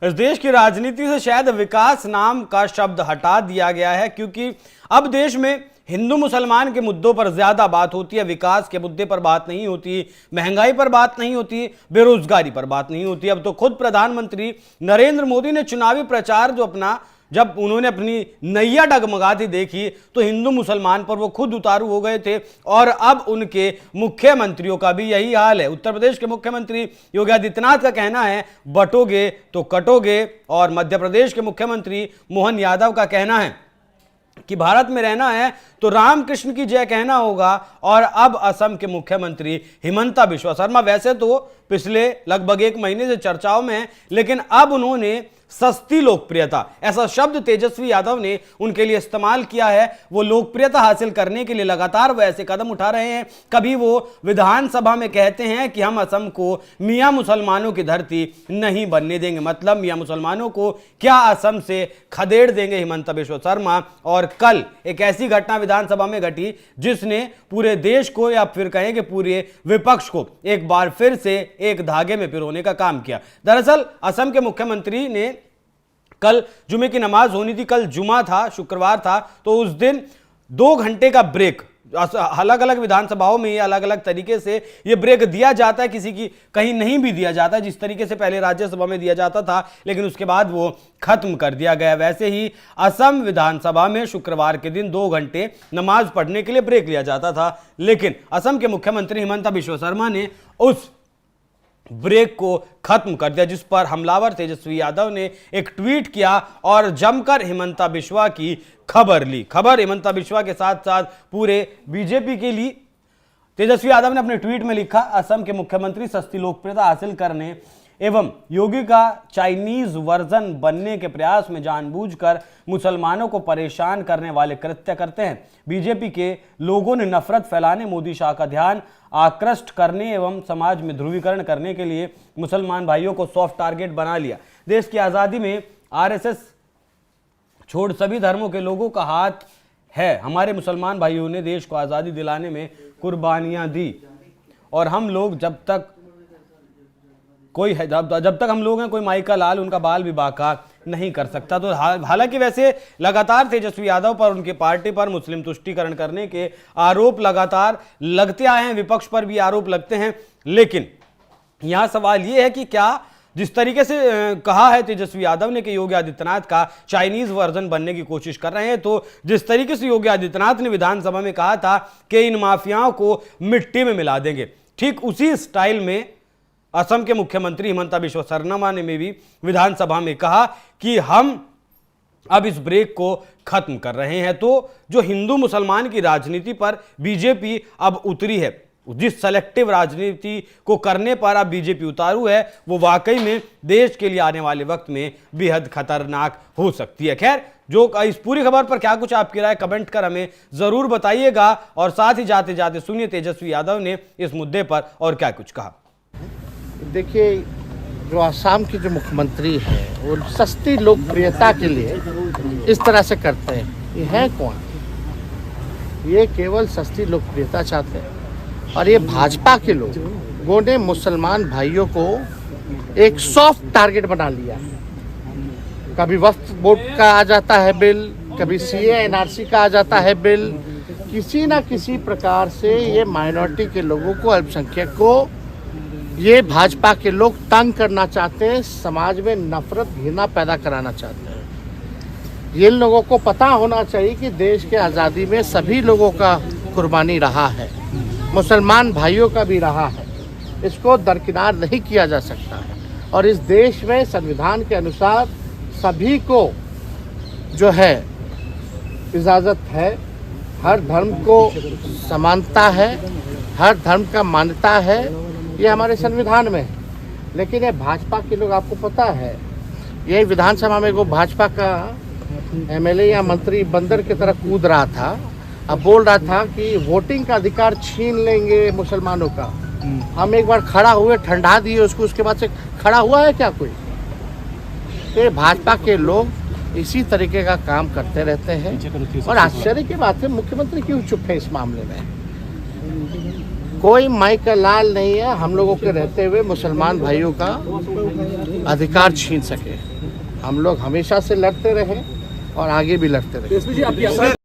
इस देश की राजनीति से शायद विकास नाम का शब्द हटा दिया गया है, क्योंकि अब देश में हिंदू मुसलमान के मुद्दों पर ज्यादा बात होती है, विकास के मुद्दे पर बात नहीं होती, महंगाई पर बात नहीं होती, बेरोजगारी पर बात नहीं होती। अब तो खुद प्रधानमंत्री नरेंद्र मोदी ने चुनावी प्रचार जब उन्होंने अपनी नैया डगमगाती देखी तो हिंदू मुसलमान पर वो खुद उतारू हो गए थे, और अब उनके मुख्यमंत्रियों का भी यही हाल है। उत्तर प्रदेश के मुख्यमंत्री योगी आदित्यनाथ का कहना है बटोगे तो कटोगे, और मध्य प्रदेश के मुख्यमंत्री मोहन यादव का कहना है कि भारत में रहना है तो रामकृष्ण की जय कहना होगा। और अब असम के मुख्यमंत्री हिमंता बिस्वा शर्मा वैसे तो पिछले लगभग 1 महीने से चर्चाओं में हैं, लेकिन अब उन्होंने सस्ती लोकप्रियता, ऐसा शब्द तेजस्वी यादव ने उनके लिए इस्तेमाल किया है। वो लोकप्रियता हासिल करने के लिए लगातार वो ऐसे कदम उठा रहे हैं। कभी वो विधानसभा में कहते हैं कि हम असम को मियां मुसलमानों की धरती नहीं बनने देंगे, मतलब मियां मुसलमानों को क्या असम से खदेड़ देंगे हिमंता बिस्वा शर्मा। और कल एक ऐसी घटना विधानसभा में घटी जिसने पूरे देश को, या फिर कहें कि पूरे विपक्ष को एक बार फिर से एक धागे में पिरोने का काम किया। दरअसल असम के मुख्यमंत्री ने कल जुमे की नमाज होनी थी, कल जुमा था, शुक्रवार था, तो उस दिन 2 घंटे का ब्रेक, अलग अलग विधानसभाओं में अलग अलग तरीके से ये ब्रेक दिया जाता है, किसी की कहीं नहीं भी दिया जाता है, जिस तरीके से पहले राज्यसभा में दिया जाता था, लेकिन उसके बाद वो खत्म कर दिया गया। वैसे ही असम विधानसभा में शुक्रवार के दिन 2 घंटे नमाज पढ़ने के लिए ब्रेक लिया जाता था, लेकिन असम के मुख्यमंत्री हिमंता बिस्वा शर्मा ने उस ब्रेक को खत्म कर दिया, जिस पर हमलावर तेजस्वी यादव ने एक ट्वीट किया और जमकर हिमंता बिस्वा की खबर ली। खबर हिमंता बिस्वा के साथ साथ पूरे बीजेपी के लिए। तेजस्वी यादव ने अपने ट्वीट में लिखा, असम के मुख्यमंत्री सस्ती लोकप्रियता हासिल करने एवं योगी का चाइनीज वर्जन बनने के प्रयास में जानबूझकर मुसलमानों को परेशान करने वाले कृत्य करते हैं। बीजेपी के लोगों ने नफरत फैलाने, मोदी शाह का ध्यान आकृष्ट करने एवं समाज में ध्रुवीकरण करने के लिए मुसलमान भाइयों को सॉफ्ट टारगेट बना लिया। देश की आज़ादी में आरएसएस छोड़ सभी धर्मों के लोगों का हाथ है। हमारे मुसलमान भाइयों ने देश को आज़ादी दिलाने में कुर्बानियां दी, और हम लोग जब तक हम लोग हैं, कोई माई का लाल उनका बाल भी बाका नहीं कर सकता। तो हालांकि वैसे लगातार तेजस्वी यादव पर, उनकी पार्टी पर मुस्लिम तुष्टीकरण करने के आरोप लगातार लगते आए हैं, विपक्ष पर भी आरोप लगते हैं, लेकिन यहां सवाल यह है कि क्या जिस तरीके से कहा है तेजस्वी यादव ने कि योगी आदित्यनाथ का चाइनीज वर्जन बनने की कोशिश कर रहे हैं, तो जिस तरीके से योगी आदित्यनाथ ने विधानसभा में कहा था कि इन माफियाओं को मिट्टी में मिला देंगे, ठीक उसी स्टाइल में असम के मुख्यमंत्री हिमंता बिस्वा शर्मा ने भी विधानसभा में कहा कि हम अब इस ब्रेक को खत्म कर रहे हैं। तो जो हिंदू मुसलमान की राजनीति पर बीजेपी अब उतरी है, जिस सेलेक्टिव राजनीति को करने पर अब बीजेपी उतारू है, वो वाकई में देश के लिए आने वाले वक्त में बेहद खतरनाक हो सकती है। खैर, जो इस पूरी खबर पर क्या कुछ आपकी राय कमेंट कर हमें जरूर बताइएगा, और साथ ही जाते जाते सुनिए तेजस्वी यादव ने इस मुद्दे पर और क्या कुछ कहा। देखिए, जो आसाम के जो मुख्यमंत्री हैं वो सस्ती लोकप्रियता के लिए इस तरह से करते हैं। ये है कौन? ये केवल सस्ती लोकप्रियता चाहते हैं, और ये भाजपा के लोगों ने मुसलमान भाइयों को एक सॉफ्ट टारगेट बना लिया। कभी वक्फ बोर्ड का आ जाता है बिल, कभी सीए एनआरसी का आ जाता है बिल। किसी ना किसी प्रकार से ये माइनॉरिटी के लोगों को, अल्पसंख्यक को, ये भाजपा के लोग तंग करना चाहते हैं, समाज में नफरत, घृणा पैदा कराना चाहते हैं। ये लोगों को पता होना चाहिए कि देश के आज़ादी में सभी लोगों का कुर्बानी रहा है, मुसलमान भाइयों का भी रहा है। इसको दरकिनार नहीं किया जा सकता है, और इस देश में संविधान के अनुसार सभी को जो है इजाज़त है, हर धर्म को समानता है, हर धर्म का मान्यता है, ये हमारे संविधान में है। लेकिन ये भाजपा के लोग, आपको पता है, ये विधानसभा में वो भाजपा का एमएलए या मंत्री बंदर की तरह कूद रहा था, अब बोल रहा था कि वोटिंग का अधिकार छीन लेंगे मुसलमानों का। हम एक बार खड़ा हुए, ठंडा दिए उसको, उसके बाद से खड़ा हुआ है क्या कोई? तो भाजपा के लोग इसी तरीके का काम करते रहते हैं, और आश्चर्य की बात है मुख्यमंत्री क्यों चुप है इस मामले में। कोई माई का लाल नहीं है हम लोगों के रहते हुए मुसलमान भाइयों का अधिकार छीन सके। हम लोग हमेशा से लड़ते रहे और आगे भी लड़ते रहे। एसपी जी, आप यात्रा